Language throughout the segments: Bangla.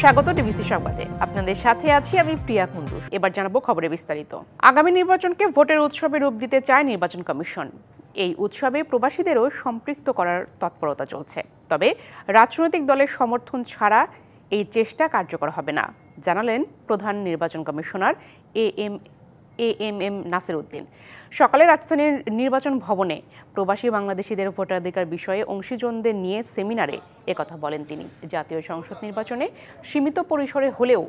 স্বাগত টিভিসি সংবাদে। আপনাদের সাথে আছি আমি প্রিয়া কুন্ডু। এবার জানাবো খবরে বিস্তারিত। আগামী নির্বাচনকে ভোটের উৎসবে রূপ দিতে চায় নির্বাচন কমিশন। এই উৎসবে প্রবাসীদেরও সম্পৃক্ত করার তৎপরতা চলছে। তবে রাজনৈতিক দলের সমর্থন ছাড়া এই চেষ্টা কার্যকর হবে না, জানালেন প্রধান নির্বাচন কমিশনার এএমএম নাসির উদ্দিন। সকালে রাজধানীর নির্বাচন ভবনে প্রবাসী বাংলাদেশিদের ভোটাধিকার বিষয়ে অংশীজনদের নিয়ে সেমিনারে একথা বলেন তিনি। জাতীয় সংসদ নির্বাচনে সীমিত পরিসরে হলেও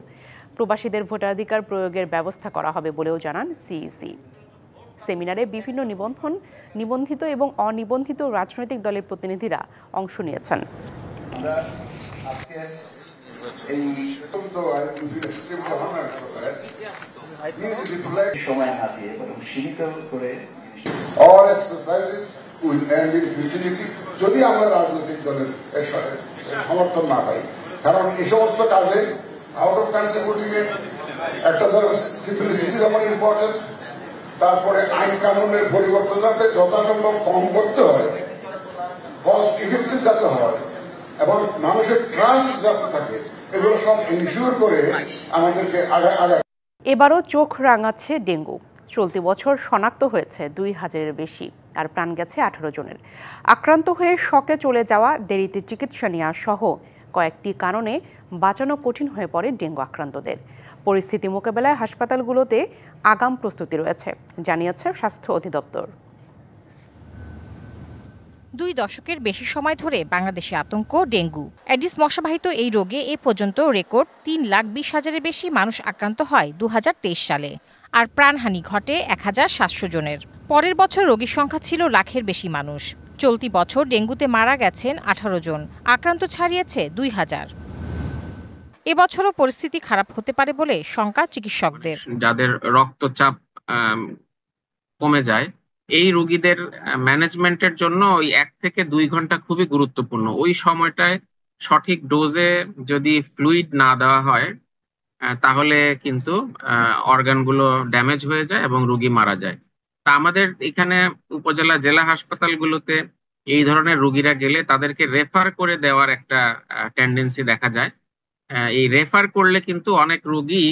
প্রবাসীদের ভোটাধিকার প্রয়োগের ব্যবস্থা করা হবে বলেও জানান সিইসি। সেমিনারে বিভিন্ন নিবন্ধিত এবং অনিবন্ধিত রাজনৈতিক দলের প্রতিনিধিরা অংশ নিয়েছেন। যদি আমরা রাজনৈতিক দলের সমর্থন না পাই, কারণ এই সমস্ত কাজে আউট অফ কান্ট্রি ভোটিংয়ে একটা ধরনের সিম্পলিসিটি যেমন ইম্পর্টেন্ট, তারপরে আইন কানুনের পরিবর্তন যাতে যথাসম্ভব কম করতে হয়, কস্ট ইফেক্টিভ যাতে হয় এবং মানুষের ট্রাস্ট যাতে থাকে, এগুলো সব ইনশিওর করে আমাদেরকে আগা। এবারও চোখ রাঙাচ্ছে ডেঙ্গু। চলতি বছর শনাক্ত হয়েছে 2000-এর বেশি, আর প্রাণ গেছে 18 জনের। আক্রান্ত হয়ে শকে চলে যাওয়া, দেরিতে চিকিৎসা নেওয়া সহ কয়েকটি কারণে বাঁচানো কঠিন হয়ে পড়ে ডেঙ্গু আক্রান্তদের। পরিস্থিতি মোকাবেলায় হাসপাতালগুলোতে আগাম প্রস্তুতি রয়েছে, জানিয়েছে স্বাস্থ্য অধিদপ্তর। 2 দশকের বেশি সময় ধরে বাংলাদেশে আতঙ্ক ডেঙ্গু। অ্যাডিস মশাবাহিত এই রোগে এ পর্যন্ত রেকর্ড 3,20,000-এর বেশি মানুষ আক্রান্ত হয় 2023 সালে, আর প্রাণহানি ঘটে 1,700 জনের। পরের বছর রোগীর সংখ্যা ছিল লাখের বেশি মানুষ। চলতি বছর ডেঙ্গুতে মারা গেছেন 18 জন, আক্রান্ত ছাড়িয়েছে 2000। এবছরও পরিস্থিতি খারাপ হতে পারে বলে শঙ্কা চিকিৎসকদের। যাদের রক্তচাপ কমে যায়, এই রোগীদের ম্যানেজমেন্টের জন্য ওই 1 থেকে 2 ঘন্টা খুবই গুরুত্বপূর্ণ। ওই সময়টায় সঠিক ডোজে যদি ফ্লুইড না দেওয়া হয়, তাহলে কিন্তু অর্গানগুলো ড্যামেজ হয়ে যায় এবং রোগী মারা যায়। তা আমাদের এখানে উপজেলা জেলা হাসপাতালগুলোতে এই ধরনের রোগীরা গেলে তাদেরকে রেফার করে দেওয়ার একটা টেন্ডেন্সি দেখা যায়। এই রেফার করলে কিন্তু অনেক রোগী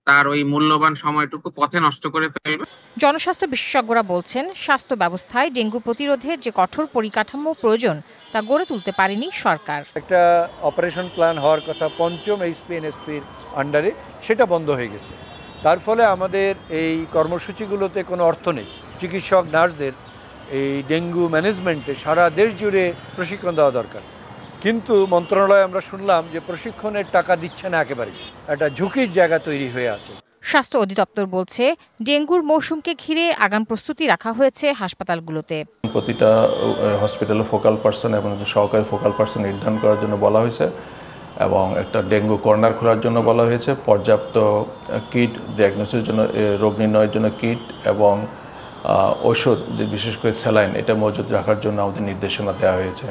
তার ওই মূল্যবান সময়টুকু পথে নষ্ট করে ফেলবে। জনস্বাস্থ্য বিশেষজ্ঞরা বলছেন, স্বাস্থ্য ব্যবস্থায় ডেঙ্গু প্রতিরোধের যে কঠোর পরিকাঠামো প্রয়োজন তা গড়ে তুলতে পারেনি সরকার। একটা অপারেশন প্ল্যান হওয়ার কথা পঞ্চম এইচপিএনএসপির আন্ডারে, সেটা বন্ধ হয়ে গেছে। তার ফলে আমাদের এই কর্মসূচিগুলোতে কোনো অর্থ নেই। চিকিৎসক নার্সদের এই ডেঙ্গু ম্যানেজমেন্টে সারা দেশ জুড়ে প্রশিক্ষণ দেওয়া দরকার, কিন্তু মন্ত্রণালয়ে আমরা শুনলাম যে প্রশিক্ষণের টাকা দিচ্ছে না, একেবারে একটা ঝুঁকির জায়গা তৈরি হয়ে আছে। স্বাস্থ্য অধিদপ্তর বলছে, ডেঙ্গুর মৌসুমকে ঘিরে আগাম প্রস্তুতি রাখা হয়েছে হাসপাতালগুলোতে। প্রতিটা হসপিটালে ফোকাল পার্সন এবং সহকারী ফোকাল পার্সন নির্ধারণ করার জন্য বলা হয়েছে এবং একটা ডেঙ্গু কর্নার খোলার জন্য বলা হয়েছে। পর্যাপ্ত কিট, ডায়াগনোসিসের জন্য, রোগ নির্ণয়ের জন্য কিট এবং ঔষধ, বিশেষ করে স্যালাইন, এটা মজুদ রাখার জন্য আমাদের নির্দেশনা দেওয়া হয়েছে।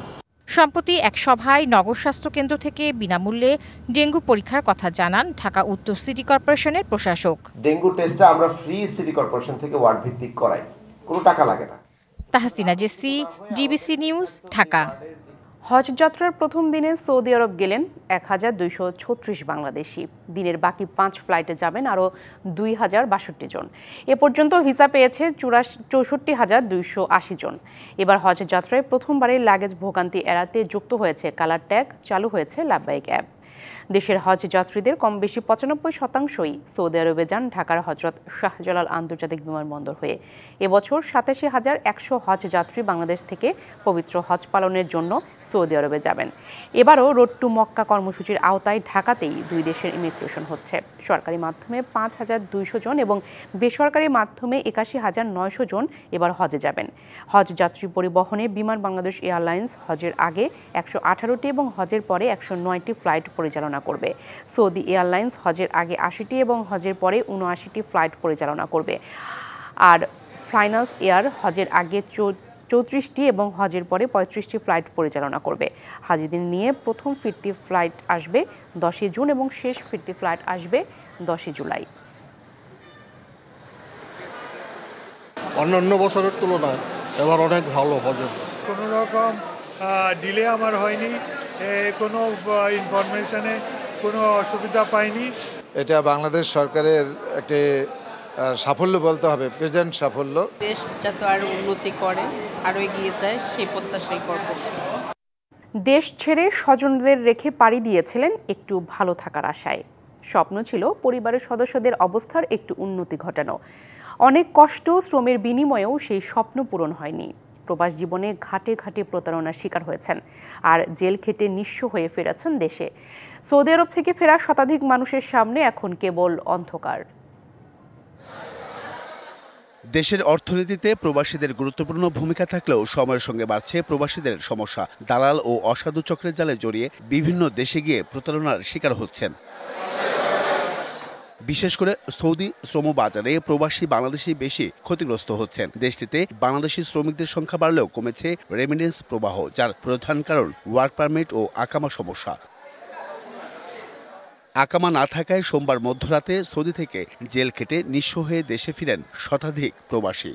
সম্প্রতি এক সভায় নগর স্বাস্থ্য কেন্দ্র থেকে বিনামূল্যে ডেঙ্গু পরীক্ষার কথা জানান ঢাকা উত্তর সিটি কর্পোরেশনের প্রশাসক। ডেঙ্গু টেস্টটা আমরা ফ্রি সিটি কর্পোরেশন থেকে ওয়ার্ড ভিত্তিক করাই, কোনো টাকা লাগে না। তাহসিনা জেসি, ডিবিসি নিউজ, ঢাকা। হজ যাত্রার প্রথম দিনে সৌদি আরব গেলেন 1236 বাংলাদেশি। দিনের বাকি 5 ফ্লাইটে যাবেন আরও 2062 জন। এ পর্যন্ত ভিসা পেয়েছে 64,280 জন। এবার হজ যাত্রায় প্রথমবারের লাগেজ ভোগান্তি এড়াতে যুক্ত হয়েছে কালার ট্যাগ, চালু হয়েছে লাব্বাইক অ্যাপ। দেশের হজ যাত্রীদের কম বেশি 95%ই সৌদি আরবে যান ঢাকার হজরত শাহজালাল আন্তর্জাতিক বিমানবন্দর হয়ে। এবছর 87,100 হজ যাত্রী বাংলাদেশ থেকে পবিত্র হজ পালনের জন্য সৌদি আরবে যাবেন। এবারও রোড টু মক্কা কর্মসূচির আওতায় ঢাকাতেই 2 দেশের ইমিগ্রেশন হচ্ছে। সরকারি মাধ্যমে 5,200 জন এবং বেসরকারি মাধ্যমে 81,900 জন এবার হজে যাবেন। হজ যাত্রী পরিবহনে বিমান বাংলাদেশ এয়ারলাইন্স হজের আগে 118টি এবং হজের পরে 109টি ফ্লাইট পরিচালনা করবে। সৌদি এয়ারলাইন্স হজের আগে 80টি এবং হজের পরে 79টি ফ্লাইট পরিচালনা করবে। আর ফ্লাইনাস এয়ার হজের আগে 34টি এবং হজের পরে 35টি ফ্লাইট পরিচালনা করবে। হাজিদের নিয়ে প্রথম ফিরতি ফ্লাইট আসবে 10 জুন এবং শেষ ফিরতি ফ্লাইট আসবে 10 জুলাই। অন্যান্য বছরের তুলনায় এবার অনেক ভালো হজের। কোনো রকম ডিলে আমার হয়নি, কোনো ইনফরমেশনে কোনো অসুবিধা পাইনি। এটা বাংলাদেশ সরকারের একটি সাফল্য বলতে হবে, প্রেজেন্ট সাফল্য। দেশ যাতে আরো উন্নতি করে, আরো এগিয়ে যায়, সেই প্রত্যাশাই করব। দেশ ছেড়ে স্বজনদের রেখে পাড়ি দিয়েছিলেন একটু ভালো থাকার আশায়। স্বপ্ন ছিল পরিবারের সদস্যদের অবস্থার একটু উন্নতি ঘটানো। অনেক কষ্ট শ্রমের বিনিময়েও সেই স্বপ্ন পূরণ হয়নি। প্রবাস জীবনে ঘাটে ঘাটে প্রতারণার শিকার হয়েছেন আর জেল খেটে নিঃস্ব হয়ে ফিরেছেন দেশে। সৌদি আরব থেকে ফেরা শতাধিক মানুষের সামনে এখন কেবল অন্ধকার। দেশের অর্থনীতিতে প্রবাসীদের গুরুত্বপূর্ণ ভূমিকা থাকলেও সময়ের সঙ্গে বাড়ছে প্রবাসীদের সমস্যা। দালাল ও অসাধু চক্রের জালে জড়িয়ে বিভিন্ন দেশে গিয়ে প্রতারণার শিকার হচ্ছেন। বিশেষ করে সৌদি শ্রম বাজারে প্রবাসী বাংলাদেশি বেশি ক্ষতিগ্রস্ত হচ্ছেন। দেশটিতে বাংলাদেশি শ্রমিকদের সংখ্যা বাড়লেও কমেছে রেমিটেন্স প্রবাহ, যার প্রধান কারণ ওয়ার্ক পারমিট ও আকামা সমস্যা। আকামা না থাকায় সোমবার মধ্যরাতে সৌদি থেকে জেল খেটে নিঃস্ব হয়ে দেশে ফিরেন শতাধিক প্রবাসী।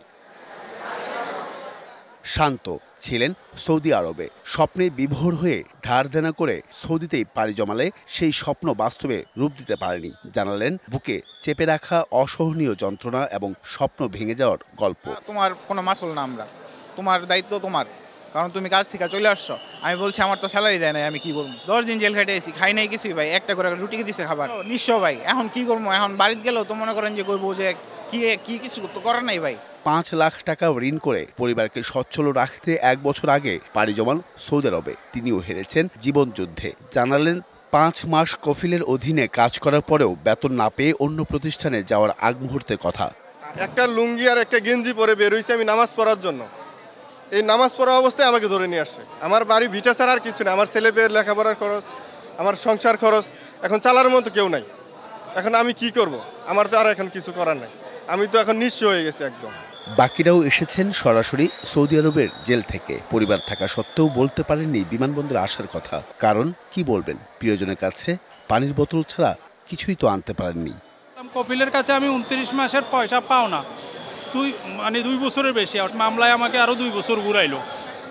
শান্ত ছিলেন সৌদি আরবে, স্বপ্নে বিভোর হয়ে ধার দেনা করে সৌদিতেই পাড়ি জমালে সেই স্বপ্ন বাস্তবে রূপ দিতে পারেনি। জানালেন বুকে চেপে রাখা অসহনীয় যন্ত্রণা এবং স্বপ্ন ভেঙে যাওয়ার গল্প। তোমার কোনো মাসুল না, আমরা তোমার দায়িত্ব তোমার, কারণ তুমি কাজ থেকে চলে আসছো। আমি বলছি আমার তো স্যালারি দেয় নাই, আমি কি করবো? 10 দিন জেল খেটে এসেছি, খাই নাই কিছুই ভাই, একটা করে রুটি দিছে খাবার, নিঃস্ব ভাই। এখন কি করবো? এখন বাড়িতে গেলেও তো মনে করেন যে করবো যে কি কিছু তো করার নাই ভাই। 5 লাখ টাকা ঋণ করে পরিবারকে সচ্ছল রাখতে 1 বছর আগে পাড়ি জমান সৌদি আরবে তিনিও হেরেছেন জীবন যুদ্ধে। জানালেন 5 মাস কফিলের অধীনে কাজ করার পরেও বেতন না পেয়ে অন্য প্রতিষ্ঠানে যাওয়ার আগ মুহূর্তের কথা। একটা লুঙ্গি আর একটা গেঞ্জি পরে বের হইছে আমি নামাজ পড়ার জন্য। এই নামাজ পড়া অবস্থায় আমাকে ধরে নিয়ে আসছে। আমার বাড়ি ভিটা ছাড়া আর কিছু না, আমার ছেলে মেয়ের লেখাপড়ার খরচ, আমার সংসার খরচ, এখন চালার মতো কেউ নাই। এখন আমি কি করব? আমার তো আর এখন কিছু করার নাই, আমি তো এখন নিঃস্ব হয়ে গেছি একদম। বাকিরাও এসেছেন সরাসরি সৌদি আরবের জেল থেকে। পরিবার থাকা সত্ত্বেও বলতে পারেননি বিমানবন্দরে আসার কথা। কারণ কি বলবেন, প্রিয়জনের কাছে পানির বোতল ছাড়া কিছুই তো আনতে পারেননি। কপিলের কাছে আমি 29 মাসের পয়সা পাও না, 2 বছরের বেশি। মামলায় আমাকে আরও 2 বছর ঘুরাইলো।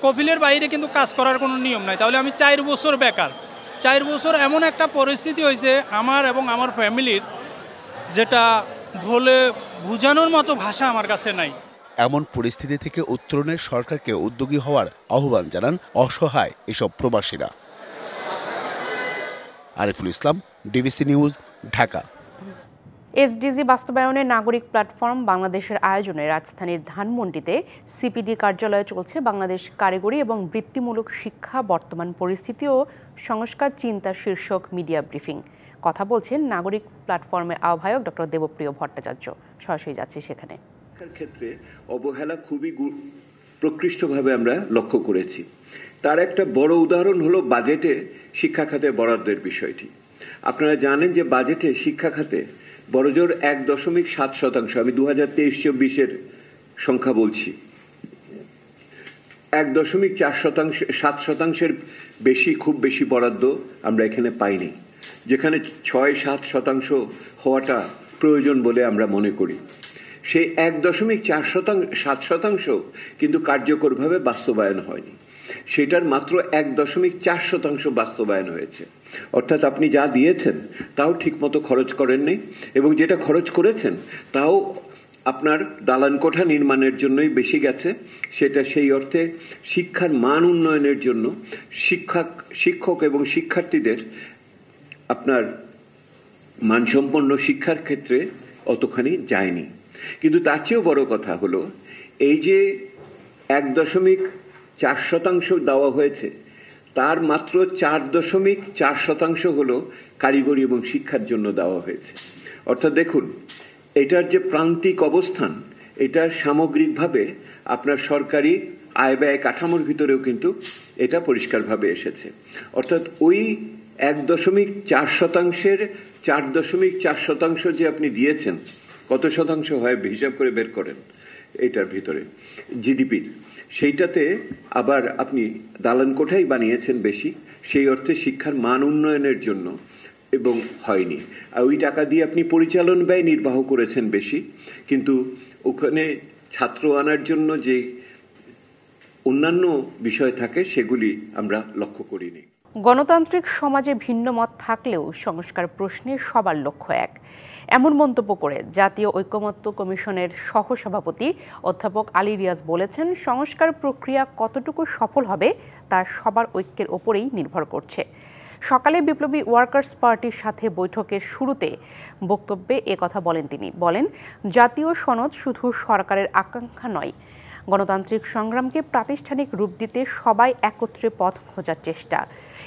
কপিলের বাইরে কিন্তু কাজ করার কোনো নিয়ম নাই, তাহলে আমি 4 বছর বেকার। 4 বছর এমন একটা পরিস্থিতি হয়েছে আমার এবং আমার ফ্যামিলির, যেটা বলে বোঝানোর মতো ভাষা আমার কাছে নাই। এমন পরিস্থিতি থেকে উত্তরণের সরকারকে উদ্যোগী হওয়ার আহ্বান জানান অসহায় এসব প্রবাসীরা। Ariful Islam, DBC news, Dhaka. SDG বাস্তবায়নে নাগরিক প্ল্যাটফর্ম বাংলাদেশের আয়োজনে রাজধানীর ধানমন্ডিতে সিপিডি কার্যালয়ে চলছে বাংলাদেশ কারিগরি এবং বৃত্তিমূলক শিক্ষা বর্তমান পরিস্থিতি ও সংস্কার চিন্তা শীর্ষক মিডিয়া ব্রিফিং। কথা বলছেন নাগরিক প্ল্যাটফর্মের আহ্বায়ক ডক্টর দেবপ্রিয় ভট্টাচার্য। সরাসরি যাচ্ছি সেখানে। ক্ষেত্রে অবহেলা খুবই প্রকৃষ্টভাবে আমরা লক্ষ্য করেছি। তার একটা বড় উদাহরণ হলো বাজেটে শিক্ষা খাতে বরাদ্দের বিষয়টি। আপনারা জানেন যে বাজেটে শিক্ষা খাতে বড়জোর 1.7%, আমি 2023-24 সংখ্যা বলছি, 1.7% বেশি, খুব বেশি বরাদ্দ আমরা এখানে পাইনি, যেখানে 6-7% হওয়াটা প্রয়োজন বলে আমরা মনে করি। সেই 1.7% কিন্তু কার্যকরভাবে বাস্তবায়ন হয়নি, সেটার মাত্র 1.4% বাস্তবায়ন হয়েছে। অর্থাৎ আপনি যা দিয়েছেন তাও ঠিকমতো খরচ করেননি, এবং যেটা খরচ করেছেন তাও আপনার দালান কোঠা নির্মাণের জন্যই বেশি গেছে। সেটা সেই অর্থে শিক্ষার মান উন্নয়নের জন্য শিক্ষক এবং শিক্ষার্থীদের আপনার মানসম্পন্ন শিক্ষার ক্ষেত্রে অতখানি যায়নি। কিন্তু তার চেয়েও বড় কথা হলো এই যে 1.4% দেওয়া হয়েছে, তার মাত্র 4.4% হলো কারিগরি এবং শিক্ষার জন্য দেওয়া হয়েছে। অর্থাৎ দেখুন, এটার যে প্রান্তিক অবস্থান, এটা সামগ্রিকভাবে আপনার সরকারি আয় ব্যয় কাঠামোর ভিতরেও কিন্তু এটা পরিষ্কারভাবে এসেছে। অর্থাৎ ওই 1.4%-এর 4.4% যে আপনি দিয়েছেন, কত শতাংশ হয় হিসাব করে বের করেন এটার ভিতরে জিডিপি, সেইটাতে আবার আপনি দালান কোঠাই বানিয়েছেন বেশি, সেই অর্থে শিক্ষার মান উন্নয়নের জন্য এবং হয়নি। আর ওই টাকা দিয়ে আপনি পরিচালন ব্যয় নির্বাহ করেছেন বেশি, কিন্তু ওখানে ছাত্র আনার জন্য যে অন্যান্য বিষয় থাকে সেগুলি আমরা লক্ষ্য করিনি। গণতান্ত্রিক সমাজে ভিন্ন মত থাকলেও সংস্কার প্রশ্নে সবার লক্ষ্য এক, এমন মন্তব্য করে জাতীয় ঐকমত্য কমিশনের সহসভাপতি অধ্যাপক আলী রিয়াজ বলেছেন, সংস্কার প্রক্রিয়া কতটুকু সফল হবে তা সবার ঐক্যের ওপরেই নির্ভর করছে। সকালে বিপ্লবী ওয়ার্কার্স পার্টির সাথে বৈঠকের শুরুতে বক্তব্যে একথা বলেন তিনি। বলেন, জাতীয় সনদ শুধু সরকারের আকাঙ্ক্ষা নয়, গণতান্ত্রিক সংগ্রামকে প্রাতিষ্ঠানিক রূপ দিতে সবাই একত্রে পথ খোঁজার চেষ্টা।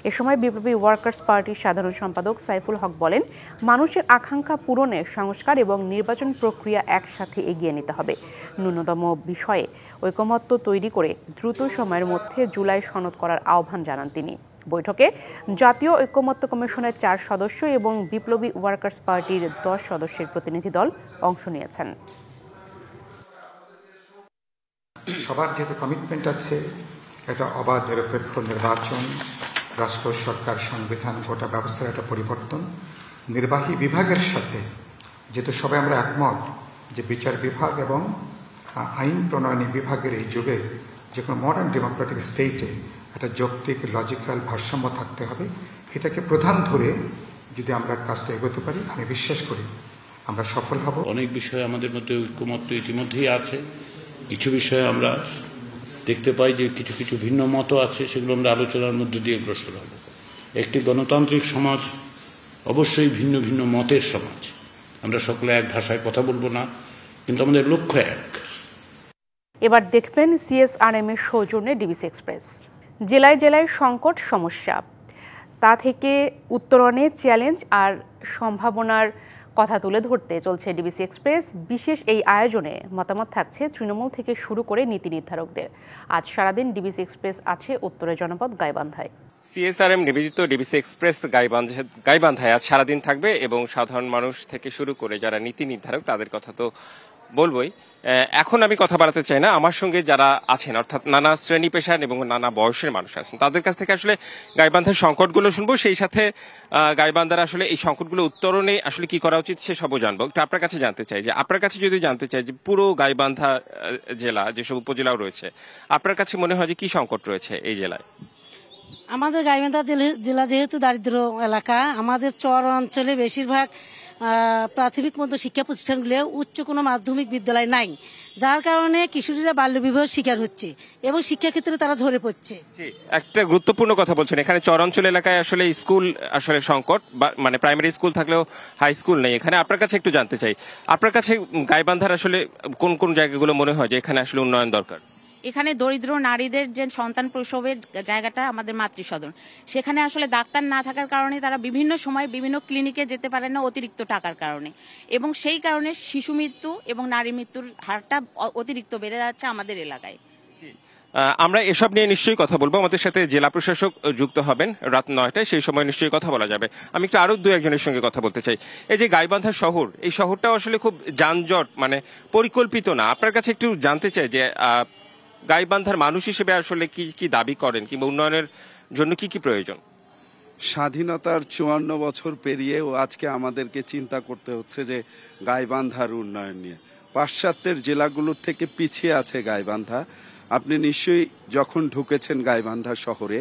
এ সময় বিপ্লবী ওয়ার্কার্স পার্টির সাধারণ সম্পাদক সাইফুল হক বলেন, মানুষের আকাঙ্ক্ষা পূরণে সংস্কার এবং নির্বাচন প্রক্রিয়া একসাথে এগিয়ে নিতে হবে। ন্যূনতম বিষয়ে ঐকমত্য তৈরি করে দ্রুত সময়ের মধ্যে জুলাই সনদ করার আহ্বান জানান তিনি। বৈঠকে জাতীয় ঐকমত্য কমিশনের 4 সদস্য এবং বিপ্লবী ওয়ার্কার্স পার্টির 10 সদস্যের প্রতিনিধি দল অংশ নিয়েছেন। সবার যেহেতু কমিটমেন্ট আছে, এটা অবাধ নিরপেক্ষ নির্বাচন, রাষ্ট্র সরকার সংবিধান গোটা ব্যবস্থার একটা পরিবর্তন, নির্বাহী বিভাগের সাথে যেহেতু সবাই আমরা একমত যে বিচার বিভাগ এবং আইন প্রণয়নী বিভাগের এই যুগে যে কোনো মডার্ন ডেমোক্রেটিক স্টেটে একটা যৌক্তিক লজিক্যাল ভারসাম্য থাকতে হবে। এটাকে প্রধান ধরে যদি আমরা কাজটা এগোতে পারি, আমি বিশ্বাস করি আমরা সফল হব। অনেক বিষয়ে আমাদের মধ্যে ঐকমত্য ইতিমধ্যেই আছে। কিছু বিষয়ে আমরা দেখতে পাই যে কিছু কিছু ভিন্ন মত আছে, সেগুলো আমরা আলোচনার মধ্যে দিয়ে অগ্রসর হব। একটি গণতান্ত্রিক সমাজ অবশ্যই ভিন্ন ভিন্ন মতের সমাজ। আমরা সকলে এক ভাষায় কথা বলবো না, কিন্তু আমাদের লক্ষ্য এক। এবার দেখবেন CSRM এর সৌজন্যে ডিবিসি এক্সপ্রেস। জেলায় জেলায় সংকট সমস্যা, তা থেকে উত্তরণে চ্যালেঞ্জ আর সম্ভাবনার কথা তুলে ধরতে চলছে ডিবিসি এক্সপ্রেস। বিশেষ এই আয়োজনে মতামত থাকছে তৃণমূল থেকে শুরু করে নীতি নির্ধারকদের। আজ সারাদিন ডিবিসি এক্সপ্রেস আছে উত্তরের জনপদ গাইবান্ধায়। CSRM নিবেদিত ডিবিসি এক্সপ্রেস গাইবান্ধায় আজ সারাদিন থাকবে এবং সাধারণ মানুষ থেকে শুরু করে যারা নীতি নির্ধারক তাদের কথা তো বলবই। এখন আমি কথা বাড়াতে চাই না, আমার সঙ্গে যারা আছেন অর্থাৎ নানা শ্রেণী পেশার এবং নানা বয়সের মানুষ আছেন, তাদের কাছ থেকে আসলে গাইবান্ধার সংকটগুলো শুনবো, সেই সাথে গাইবান্ধার আসলে এই সংকটগুলো উত্তরণে আসলে কি করা উচিত সেসবও জানবো। একটু আপনার কাছে জানতে চাই যে আপনার কাছে যদি জানতে চাই যে পুরো গাইবান্ধা জেলা যেসব উপজেলাও রয়েছে, আপনার কাছে মনে হয় যে কি সংকট রয়েছে এই জেলায়? আমাদের গাইবান্ধা জেলা যেহেতু দারিদ্র এলাকা, আমাদের চর অঞ্চলে বেশিরভাগ প্রাথমিক মধ্য শিক্ষা প্রতিষ্ঠানগুলো উচ্চ কোনো মাধ্যমিক বিদ্যালয় নাই, যার কারণে কিশোরীরা বাল্যবিবাহের শিকার হচ্ছে এবং শিক্ষাক্ষেত্রে তারা ঝরে পড়ছে। একটা গুরুত্বপূর্ণ কথা বলছেন, এখানে চরাঞ্চল এলাকায় আসলে স্কুল আসলে সংকট, মানে প্রাইমারি স্কুল থাকলেও হাই স্কুল নেই এখানে। আপনার কাছে একটু জানতে চাই, আপনার কাছে গাইবান্ধার আসলে কোন কোন জায়গাগুলো মনে হয় যে এখানে আসলে উন্নয়ন দরকার? এখানে দরিদ্র নারীদের যে সন্তান প্রসবের জায়গাটা আমাদের মাতৃসদন, সেখানে আসলে ডাক্তার না থাকার কারণে তারা বিভিন্ন সময় বিভিন্ন ক্লিনিকে যেতে পারে না অতিরিক্ত টাকার কারণে, এবং সেই কারণে শিশু মৃত্যু এবং নারী মৃত্যুর হারটা অতিরিক্ত বেড়ে যাচ্ছে আমাদের এলাকায়। আমরা এসব নিয়ে নিশ্চয়ই কথা বলবো, আমাদের সাথে জেলা প্রশাসক যুক্ত হবেন রাত 9টায়, সেই সময় নিশ্চয়ই কথা বলা যাবে। আমি একটু আরো দু একজনের সঙ্গে কথা বলতে চাই। এই যে গাইবান্ধা শহর, এই শহরটাও আসলে খুব যানজট, মানে পরিকল্পিত না। আপনার কাছে একটু জানতে চাই যে গাইবান্ধার মানুষ হিসেবে আসলে কি কি দাবি করেন কিংবা উন্নয়নের জন্য কি কি প্রয়োজন? স্বাধীনতার 54 বছর পেরিয়েও আজকে আমাদেরকে চিন্তা করতে হচ্ছে যে গাইবান্ধার উন্নয়ন নিয়ে। পাশ্চাত্যের জেলাগুলোর থেকে পিছিয়ে আছে গাইবান্ধা। আপনি নিশ্চয়ই যখন ঢুকেছেন গাইবান্ধা শহরে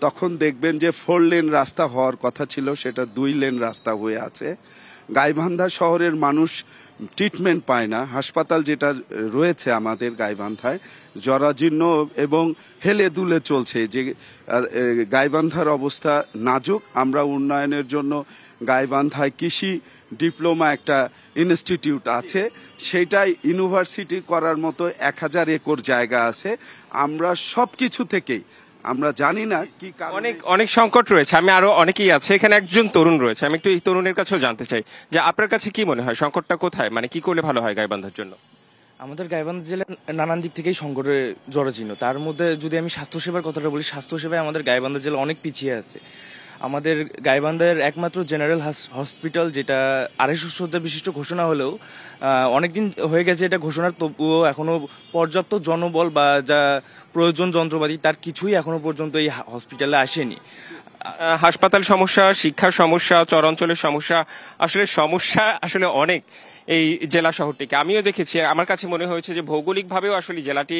তখন দেখবেন যে 4 লেন রাস্তা হওয়ার কথা ছিল, সেটা 2 লেন রাস্তা হয়ে আছে। গাইবান্ধা শহরের মানুষ ট্রিটমেন্ট পায় না। হাসপাতাল যেটা রয়েছে আমাদের গাইবান্ধায় জরাজীর্ণ এবং হেলে দুলে চলছে, যে গাইবান্ধার অবস্থা নাজুক। আমরা উন্নয়নের জন্য গাইবান্ধায় কৃষি ডিপ্লোমা একটা ইনস্টিটিউট আছে, সেটাই ইউনিভার্সিটি করার মতো 1000 একর জায়গা আছে। আমরা সব কিছু থেকেই আমরা জানি না কি অনেক সংকট রয়েছে। আমি আরো অনেকেই আছে, এখানে একজন তরুণ রয়েছে, আমি একটু এই তরুণের কাছেও জানতে চাই যে আপনার কাছে কি মনে হয় সংকটটা কোথায়, মানে কি করলে ভালো হয় গাইবান্ধার জন্য? আমাদের গাইবান্ধা জেলা নানান দিক থেকেই সংকটে জরাজীর্ণ। তার মধ্যে যদি আমি স্বাস্থ্যসেবার কথাটা বলি, স্বাস্থ্যসেবায় আমাদের গাইবান্ধা জেলা অনেক পিছিয়ে আছে। আমাদের গাইবান্ধার একমাত্র জেনারেল হসপিটাল, যেটা 250 শয্যা বিশিষ্ট ঘোষণা হলেও অনেকদিন হয়ে গেছে এটা ঘোষণার, তবুও এখনো পর্যাপ্ত জনবল বা যা প্রয়োজন যন্ত্রপাতি তার কিছুই এখনো পর্যন্ত এই হসপিটালে আসেনি। হাসপাতাল সমস্যা, শিক্ষার সমস্যা, চরাঞ্চলের সমস্যা, সমস্যা আসলে অনেক এই জেলা শহরটিকে। আমিও দেখেছি, আমার কাছে মনে হয়েছে যে ভৌগোলিকভাবেও আসলে জেলাটি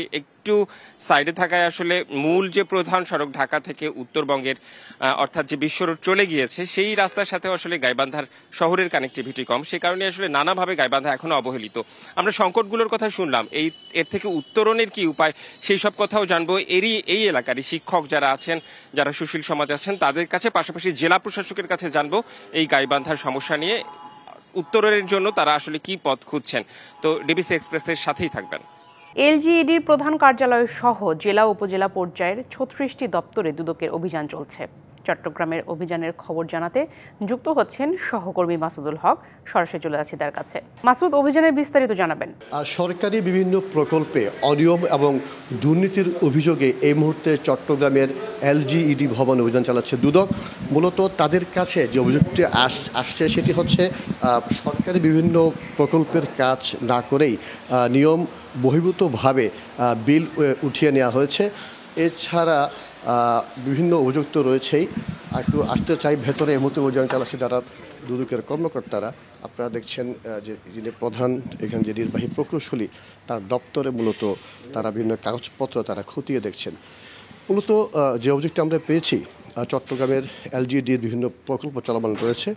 একটু সাইডে থাকায় আসলে মূল যে প্রধান সড়ক ঢাকা থেকে উত্তরবঙ্গের অর্থাৎ যে বিশ্ব রোড চলে গিয়েছে সেই রাস্তার সাথে আসলে গাইবান্ধার শহরের কানেক্টিভিটি কম, সে কারণে আসলে নানাভাবে গাইবান্ধা এখনো অবহেলিত। আমরা সংকটগুলোর কথা শুনলাম, এর থেকে উত্তরণের কি উপায় সেই সব কথাও জানবো এই এলাকারই শিক্ষক যারা আছেন, যারা সুশীল সমাজ আছেন তাদের কাছে, পাশাপাশি জেলা প্রশাসকের কাছে জানবো এই গাইবান্ধার সমস্যা নিয়ে উত্তরণের জন্য তারা আসলে কি পথ খুঁজছেন। তো ডিবিসি এক্সপ্রেসের সাথেই থাকবেন। এলজিইডির প্রধান কার্যালয় সহ জেলা উপজেলা পর্যায়ের 36টি দপ্তরে দুদকের অভিযান চলছে। চট্টগ্রামের অভিযানের খবর জানাতে যুক্ত হচ্ছেন সহকর্মী মাসুদুল হক। সরাসরি চলে যাচ্ছি তার কাছে। মাসুদ, অভিযানের বিস্তারিত জানাবেন। সরকারি বিভিন্ন প্রকল্পে অনিয়ম এবং দুর্নীতির অভিযোগে এই মুহূর্তে চট্টগ্রামের এলজিইডি ভবন অভিযান চালাচ্ছে দুদক। মূলত তাদের কাছে যে অভিযোগটি আসছে সেটি হচ্ছে সরকারি বিভিন্ন প্রকল্পের কাজ না করেই নিয়ম বহির্ভূতভাবে বিল উঠিয়ে নেওয়া হয়েছে। এছাড়া বিভিন্ন অভিযোগ তো রয়েছেই। একটু আসতে চাই ভেতরে, এই মুহূর্তে অভিযান চালাচ্ছে যারা দুদকের কর্মকর্তারা। আপনারা দেখছেন যে যিনি প্রধান এখানে যে নির্বাহী প্রকৌশলী, তার দপ্তরে মূলত তারা বিভিন্ন কাগজপত্র তারা খতিয়ে দেখছেন। মূলত যে অভিযোগটা আমরা পেয়েছি, চট্টগ্রামের এলজিইডির বিভিন্ন প্রকল্প চলমান রয়েছে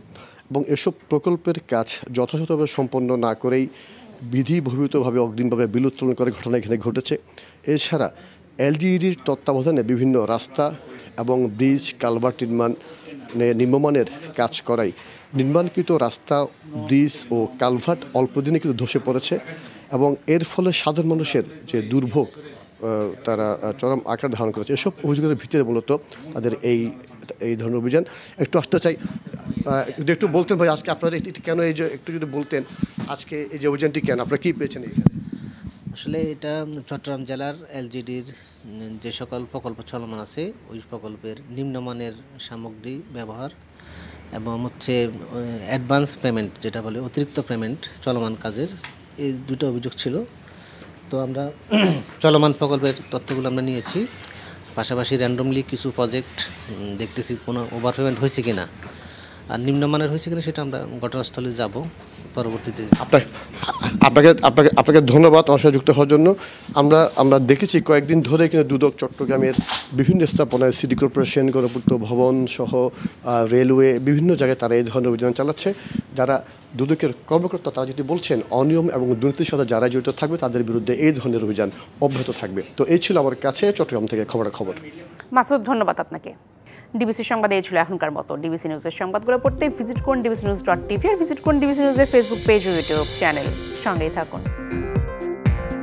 এবং এসব প্রকল্পের কাজ যথাযথভাবে সম্পন্ন না করেই বিধি বহির্ভূতভাবে অগ্রিমভাবে বিল উত্তোলন করার ঘটনা এখানে ঘটেছে। এছাড়া এলজিইডির তত্ত্বাবধানে বিভিন্ন রাস্তা এবং ব্রিজ কালভার্ট নিম্নমানের কাজ করাই নির্মাণকৃত রাস্তা, ব্রিজ ও কালভার্ট অল্প দিনে কিন্তু ধসে পড়েছে এবং এর ফলে সাধারণ মানুষের যে দুর্ভোগ তারা চরম আকার ধারণ করেছে। এসব অভিযোগের ভিত্তিতে মূলত তাদের এই ধরনের অভিযান। একটু আসতে চাই, একটু বলতেন ভাই আজকে আপনারা কেন এই যে একটু যদি বলতেন আজকে এই যে অভিযানটি কেন, আপনারা কী পেয়েছেন এখানে? আসলে এটা চট্টগ্রাম জেলার এলজিডির যে সকল প্রকল্প চলমান আছে ওই প্রকল্পের নিম্নমানের সামগ্রী ব্যবহার এবং হচ্ছে অ্যাডভান্স পেমেন্ট, যেটা বলে অতিরিক্ত পেমেন্ট চলমান কাজের, এই দুটো অভিযোগ ছিল। তো আমরা চলমান প্রকল্পের তথ্যগুলো আমরা নিয়েছি, পাশাপাশি র্যান্ডমলি কিছু প্রজেক্ট দেখতেছি কোনো ওভার পেমেন্ট হয়েছে কিনা আর নিম্নমানের হয়েছে কিনা সেটা আমরা ঘটনাস্থলে যাব পরবর্তীতে। আপনাকে ধন্যবাদ আমার সাথে যুক্ত হওয়ার জন্য। আমরা দেখেছি কয়েকদিন ধরে কিন্তু দুদক চট্টগ্রামের বিভিন্ন স্থাপনায়, সিটি কর্পোরেশন, গণপূর্ত ভবন সহ রেলওয়ে বিভিন্ন জায়গায় তারা এই ধরনের অভিযান চালাচ্ছে। যারা দুদকের কর্মকর্তা তারা যেটি বলছেন অনিয়ম এবং দুর্নীতির সাথে যারা জড়িত থাকবে তাদের বিরুদ্ধে এই ধরনের অভিযান অব্যাহত থাকবে। তো এই ছিল আমার কাছে চট্টগ্রাম থেকে খবর। মাসুদ, ধন্যবাদ আপনাকে। ডিবিসি সংবাদে এই ছিল এখনকার মতো। ডিবিসি নিউজের সংবাদগুলো পড়তে ভিজিট করুন dbcnews.tv আর ভিজিট করুন ডিবিসি নিউজের ফেসবুক পেজ ও ইউটিউব চ্যানেল। সঙ্গেই থাকুন।